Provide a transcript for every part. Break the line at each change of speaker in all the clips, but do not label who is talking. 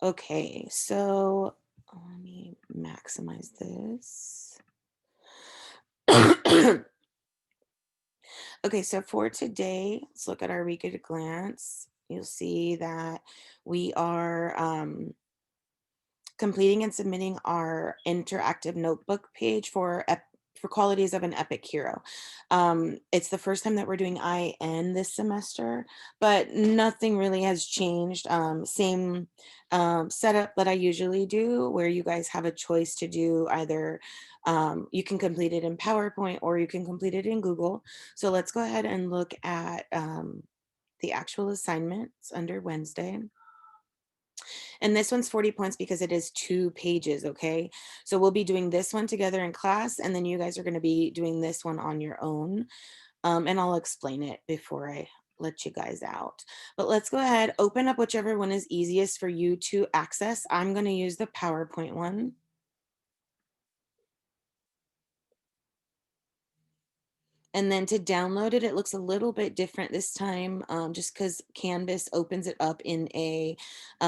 Okay, so let me maximize this. Okay, so for today, let's look at our week at a glance. You'll see that we are completing and submitting our interactive notebook page for qualities of an epic hero. It's the first time that we're doing IN this semester, but nothing really has changed. Same setup that I usually do, where you guys have a choice to do either you can complete it in PowerPoint or you can complete it in Google. So let's go ahead and look at the actual assignments under Wednesday. And this one's 40 points because it is 2 pages, okay? So we'll be doing this one together in class, and then you guys are gonna be doing this one on your own. And I'll explain it before I let you guys out. But let's go ahead, open up whichever one is easiest for you to access. I'm gonna use the PowerPoint one. And then to download it, it looks a little bit different this time, just because Canvas opens it up in a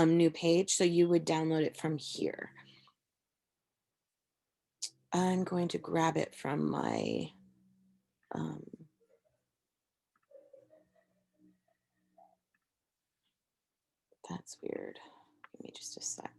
new page. So you would download it from here. I'm going to grab it from my, um, that's weird. Give me just a sec.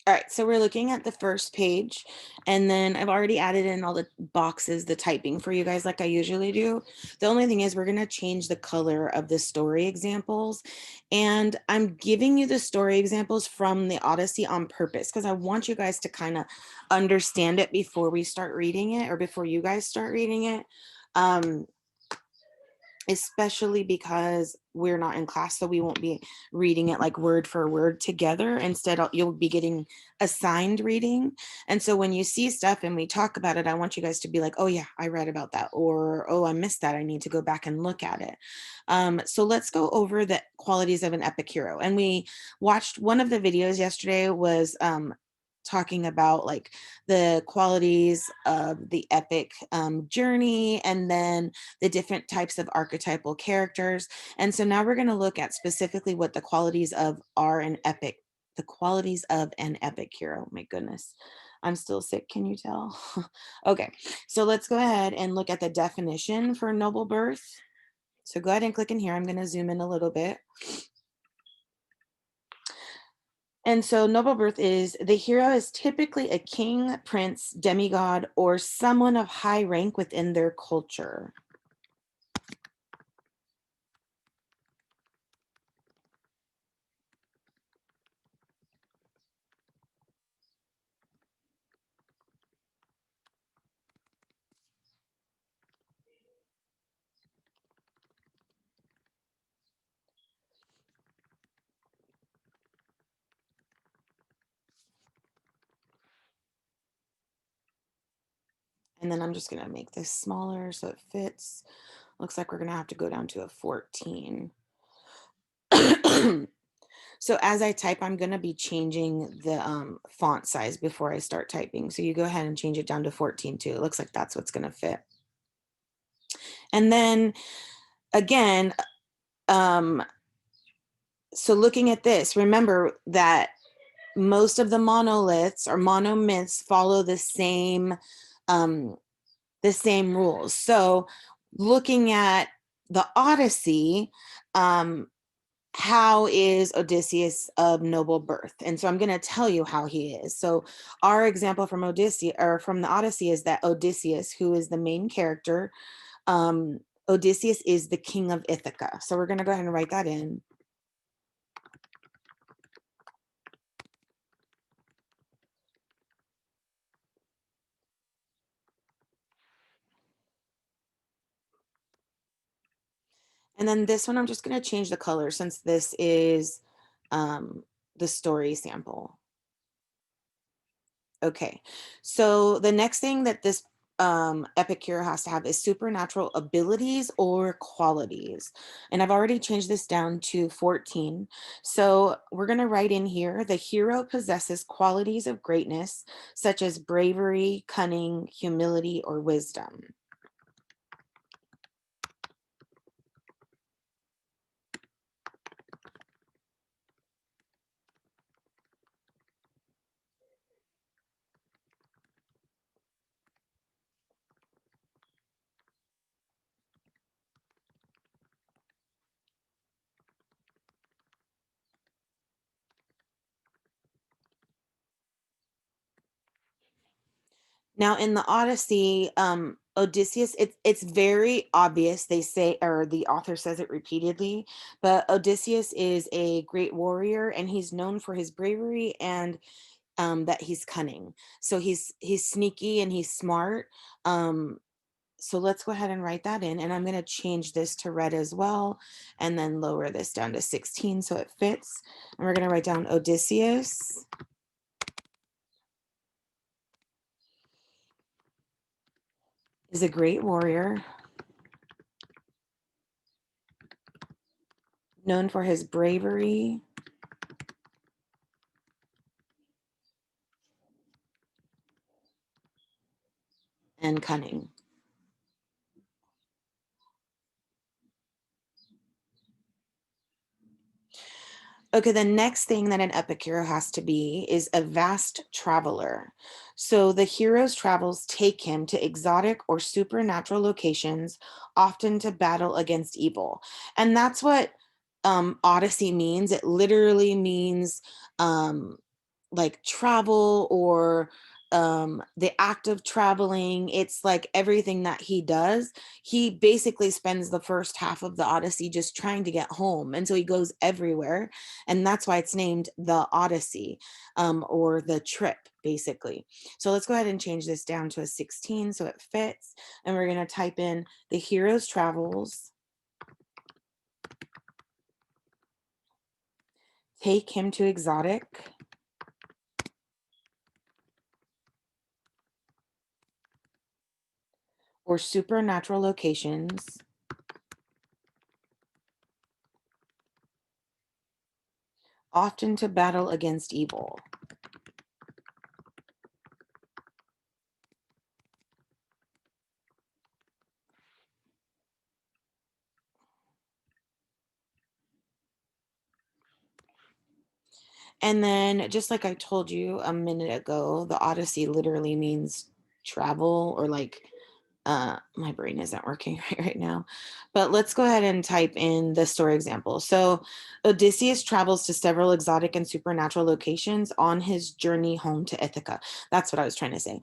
All right, so we're looking at the first page, and then I've already added in all the boxes, the typing for you guys like I usually do. The only thing is we're gonna change the color of the story examples, and I'm giving you the story examples from the Odyssey on purpose because I want you guys to kind of understand it before we start reading it or before you guys start reading it. Um, Especially because we're not in class, so we won't be reading it like word for word together. Instead, you'll be getting assigned reading. And so when you see stuff and we talk about it, I want you guys to be like, oh yeah, I read about that, or oh, I missed that, I need to go back and look at it. So let's go over the qualities of an epic hero. And we watched one of the videos yesterday was talking about like the qualities of the epic journey, and then the different types of archetypal characters. And so now we're going to look at specifically what the qualities of are an epic, the qualities of an epic hero. My goodness, I'm still sick. Can you tell? Okay, so let's go ahead and look at the definition for noble birth. So go ahead and click in here. I'm going to zoom in a little bit. And so noble birth is the hero is typically a king, prince, demigod, or someone of high rank within their culture. And then I'm just going to make this smaller so it fits. Looks like we're going to have to go down to a 14. So as I type, I'm going to be changing the font size before I start typing. So you go ahead and change it down to 14 too. It looks like that's what's going to fit. And then again, so looking at this, remember that most of the monoliths or monomyths follow the same rules. So looking at the Odyssey, how is Odysseus of noble birth? And so I'm going to tell you how he is. So our example from Odysseus or from the Odyssey is that Odysseus, who is the main character, Odysseus is the king of Ithaca. So we're going to go ahead and write that in. And then this one, I'm just going to change the color since this is the story sample. Okay. So the next thing that this epic hero has to have is supernatural abilities or qualities. And I've already changed this down to 14. So we're going to write in here the hero possesses qualities of greatness such as bravery, cunning, humility, or wisdom. Now in the Odyssey, Odysseus, it's very obvious. They say, or the author says it repeatedly, but Odysseus is a great warrior and he's known for his bravery and that he's cunning. So he's sneaky and he's smart. So let's go ahead and write that in. And I'm going to change this to red as well, and then lower this down to 16 so it fits. And we're going to write down Odysseus is a great warrior known for his bravery and cunning. Okay, the next thing that an epic hero has to be is a vast traveler. So the hero's travels take him to exotic or supernatural locations, often to battle against evil. And that's what Odyssey means. It literally means um, like travel or the act of traveling. It's like everything that he does. He basically spends the first half of the Odyssey just trying to get home. And so he goes everywhere. And that's why it's named the Odyssey, or the trip, basically. So let's go ahead and change this down to a 16 so it fits. And we're going to type in the hero's travels, take him to exotic or supernatural locations, often to battle against evil. And then, just like I told you a minute ago, the Odyssey literally means travel, or like, my brain isn't working right now. But let's go ahead and type in the story example. So, Odysseus travels to several exotic and supernatural locations on his journey home to Ithaca. That's what I was trying to say.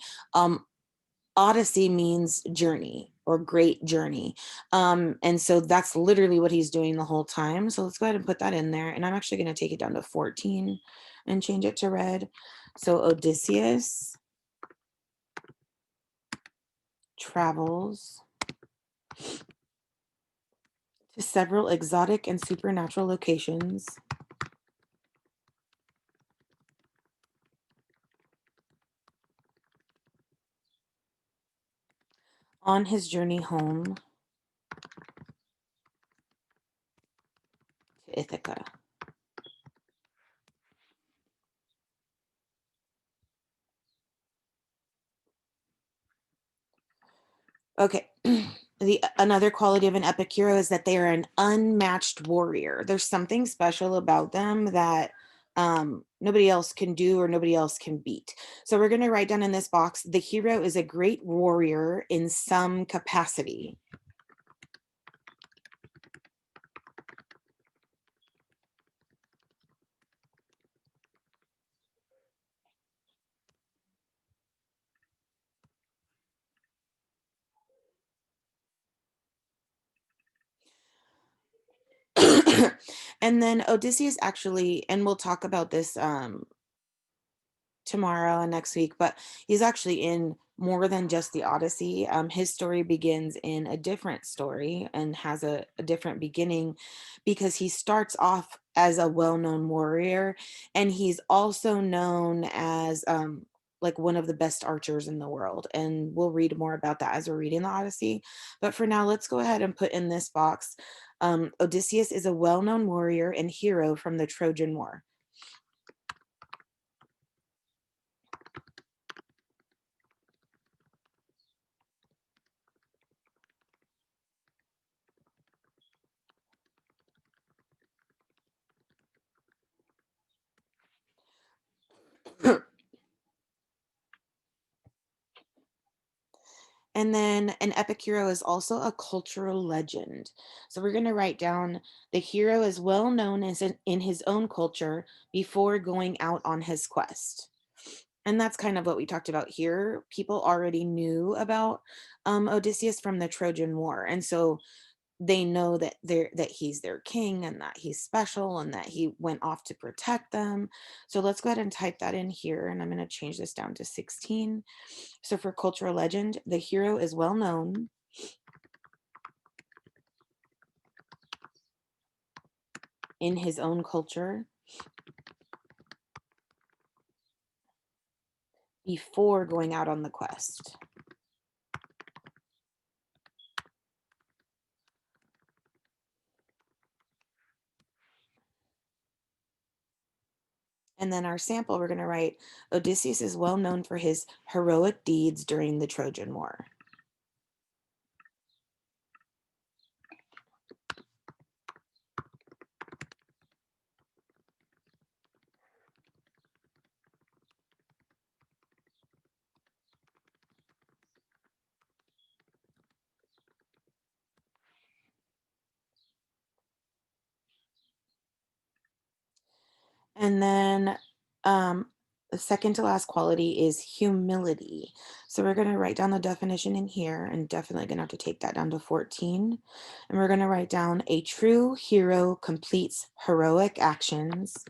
Odyssey means journey or great journey. And so that's literally what he's doing the whole time. So let's go ahead and put that in there. And I'm actually going to take it down to 14 and change it to red. So Odysseus travels to several exotic and supernatural locations on his journey home to Ithaca. Okay. The another quality of an epic hero is that they are an unmatched warrior. There's something special about them that nobody else can do or nobody else can beat. So we're going to write down in this box, the hero is a great warrior in some capacity. And then Odysseus actually, and we'll talk about this tomorrow and next week, but he's actually in more than just the Odyssey. His story begins in a different story and has a different beginning, because he starts off as a well-known warrior, and he's also known as like one of the best archers in the world. And we'll read more about that as we're reading the Odyssey. But for now, let's go ahead and put in this box. Odysseus is a well-known warrior and hero from the Trojan War. And then an epic hero is also a cultural legend. So we're going to write down the hero is well known as in his own culture before going out on his quest. And that's kind of what we talked about here. People already knew about Odysseus from the Trojan War. And so they know that he's their king and that he's special and that he went off to protect them. So let's go ahead and type that in here. And I'm going to change this down to 16. So for cultural legend, the hero is well known in his own culture before going out on the quest. And then our sample, we're going to write Odysseus is well known for his heroic deeds during the Trojan War. And then the second to last quality is humility. So we're going to write down the definition in here and definitely going to have to take that down to 14. And we're going to write down a true hero completes heroic actions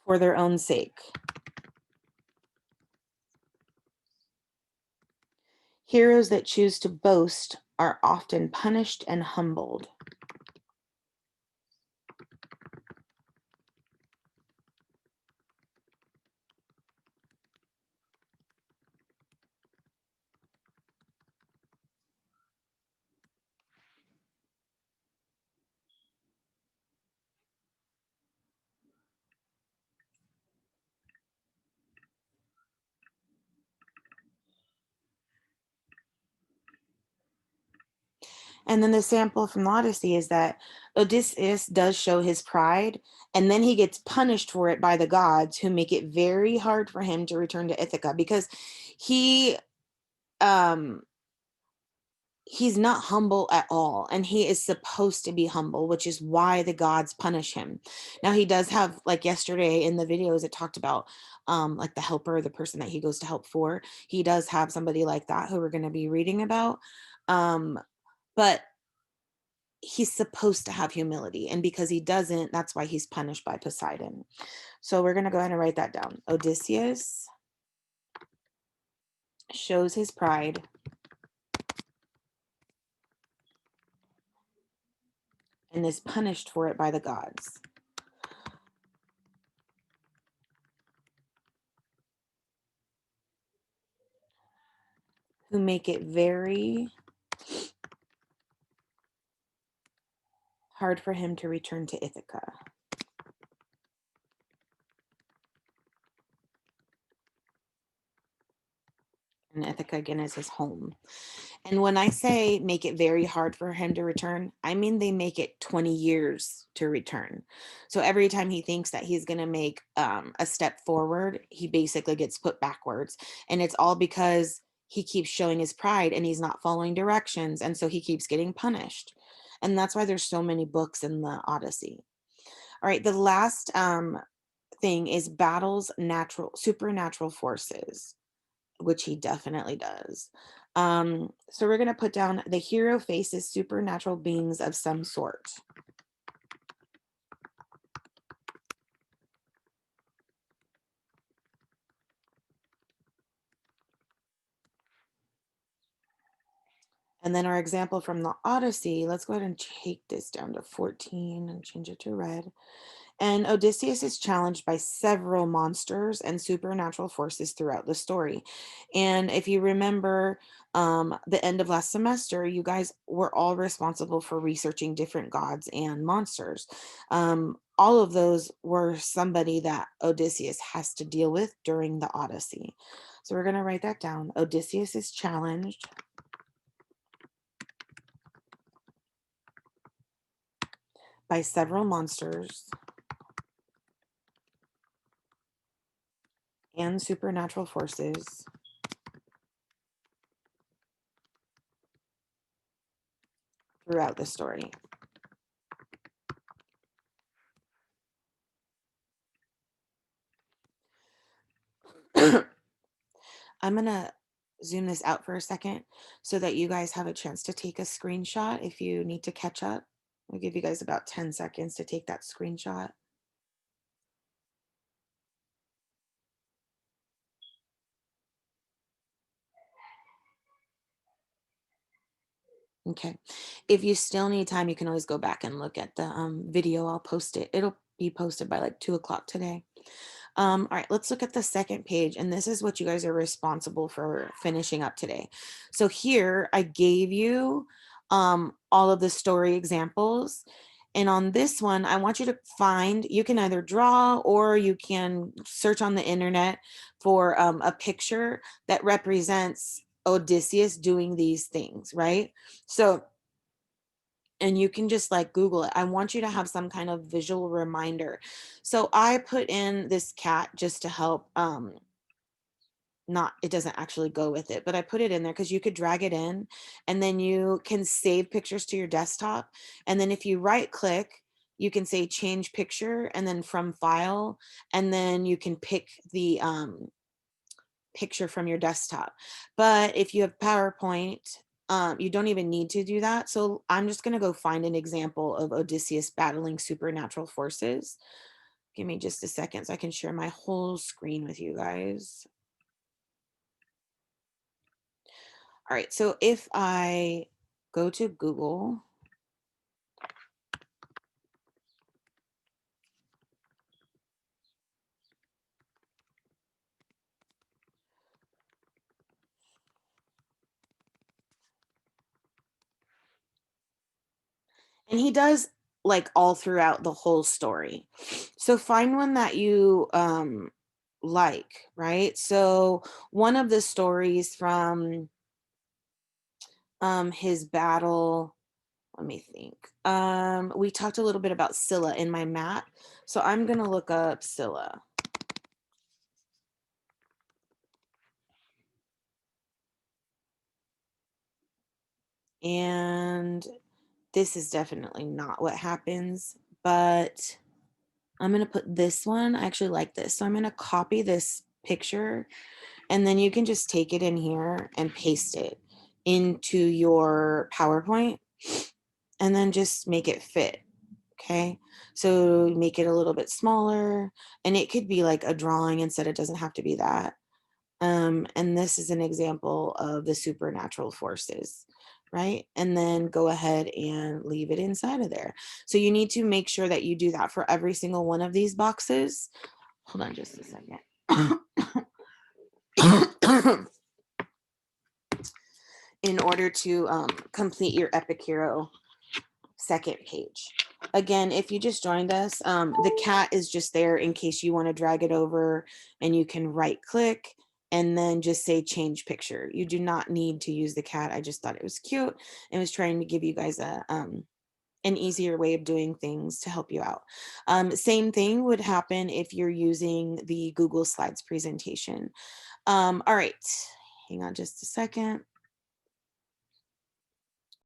for their own sake. Heroes that choose to boast are often punished and humbled. And then the sample from the Odyssey is that Odysseus does show his pride, and then he gets punished for it by the gods, who make it very hard for him to return to Ithaca because he um he's not humble at all, and he is supposed to be humble, which is why the gods punish him. Now he does have, like yesterday in the videos it talked about like the helper, the person that he goes to help for, he does have somebody like that who we're going to be reading about, but he's supposed to have humility, and because he doesn't, that's why he's punished by Poseidon. So we're going to go ahead and write that down. Odysseus shows his pride and is punished for it by the gods, who make it very hard for him to return to Ithaca. And Ithaca again is his home. And when I say make it very hard for him to return, I mean they make it 20 years to return. So every time he thinks that he's going to make a step forward, he basically gets put backwards. And it's all because he keeps showing his pride and he's not following directions. And so he keeps getting punished. And that's why there's so many books in the Odyssey. All right, the last thing is battles supernatural forces, which he definitely does. So we're going to put down the hero faces supernatural beings of some sort. And then our example from the Odyssey, let's go ahead and take this down to 14 and change it to red. And Odysseus is challenged by several monsters and supernatural forces throughout the story. And if you remember the end of last semester, you guys were all responsible for researching different gods and monsters. All of those were somebody that Odysseus has to deal with during the Odyssey. So we're going to write that down. Odysseus is challenged by several monsters and supernatural forces throughout the story. I'm going to zoom this out for a second so that you guys have a chance to take a screenshot if you need to catch up. I'll give you guys about 10 seconds to take that screenshot. Okay. If you still need time, you can always go back and look at the video. I'll post it. It'll be posted by like 2 o'clock today. All right, let's look at the second page. And this is what you guys are responsible for finishing up today. So here I gave you all of the story examples. And on this one, I want you to find, you can either draw or you can search on the internet for a picture that represents Odysseus doing these things, right? So, and you can just like Google it. I want you to have some kind of visual reminder. So I put in this cat just to help, not, it doesn't actually go with it, but I put it in there because you could drag it in and then you can save pictures to your desktop. And then if you right click, you can say change picture and then from file, and then you can pick the picture from your desktop. But if you have PowerPoint, you don't even need to do that. So I'm just going to go find an example of Odysseus battling supernatural forces. Give me just a second so I can share my whole screen with you guys. All right, so if I go to Google, and he does like all throughout the whole story. So find one that you like, right? So one of the stories from his battle, let me think. We talked a little bit about Scylla in my map. So I'm going to look up Scylla. And this is definitely not what happens, but I'm going to put this one. I actually like this. So I'm going to copy this picture and then you can just take it in here and paste it into your PowerPoint and then just make it fit. Okay. So make it a little bit smaller and it could be like a drawing instead. It doesn't have to be that. And this is an example of the supernatural forces, right? And then go ahead and leave it inside of there. So you need to make sure that you do that for every single one of these boxes. Hold on just a second. In order to complete your Epic Hero second page. Again, if you just joined us, the cat is just there in case you want to drag it over, and you can right click and then just say change picture. You do not need to use the cat. I just thought it was cute and was trying to give you guys an easier way of doing things to help you out. Same thing would happen if you're using the Google Slides presentation. All right, hang on just a second.